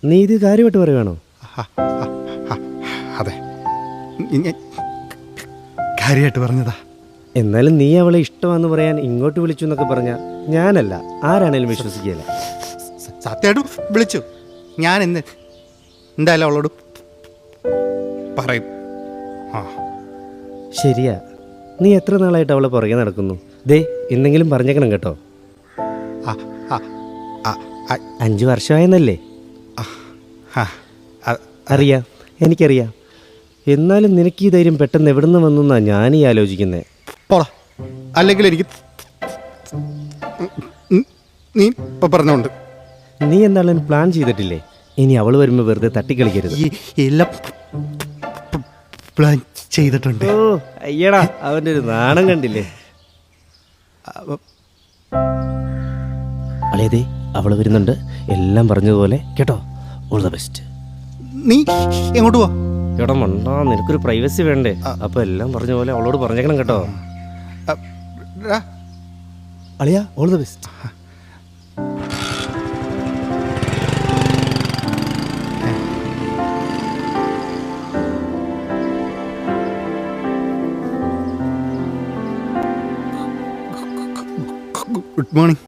നീ ഇത് കാര്യമായിട്ട് പറയുവാണോ? അതെ, കാര്യമായിട്ട് പറഞ്ഞതാ. എന്നാലും നീ അവളെ ഇഷ്ടമാണെന്ന് പറയാൻ ഇങ്ങോട്ട് വിളിച്ചു എന്നൊക്കെ പറഞ്ഞ ഞാനല്ല ആരാണേലും വിശ്വസിക്കുകയില്ല. സത്യമായിട്ട് വിളിച്ചു. ഞാൻ എന്തായാലും അവളോട് പറയും. ശരിയാ, നീ എത്ര നാളായിട്ട് അവളെ പുറകെ നടക്കുന്നു? ദേ എന്തെങ്കിലും പറഞ്ഞേക്കണം കേട്ടോ. 5 വർഷമായെന്നല്ലേ? അറിയാം, എനിക്കറിയാം. എന്നാലും നിനക്ക് ഈ ധൈര്യം പെട്ടെന്ന് എവിടെ നിന്ന് വന്നെന്നാ ഞാനീ ആലോചിക്കുന്നത്. പോടാ, അല്ലെങ്കിൽ എനിക്ക് നീ ഇപ്പം പറഞ്ഞോണ്ട്. നീ എന്തായാലും പ്ലാൻ ചെയ്തിട്ടില്ലേ? ഇനി അവൾ വരുമ്പോൾ വെറുതെ തട്ടിക്കളിക്കരുത്. എല്ലാം പ്ലാൻ ചെയ്തിട്ടുണ്ട്. ഓ അയ്യടാ, അവൻ്റെ ഒരു നാണം കണ്ടില്ലേ? അളേതേ അവൾ വരുന്നുണ്ട്, എല്ലാം പറഞ്ഞതുപോലെ കേട്ടോ. All the best. നീ എങ്ങോട്ട് പോവാ? എടാ മണ്ടാ, നിനക്കൊരു പ്രൈവസി വേണ്ടേ? അപ്പൊ എല്ലാം പറഞ്ഞ പോലെ അവളോട് പറഞ്ഞേക്കണം കേട്ടോ. അളിയാ, all the best. Good morning.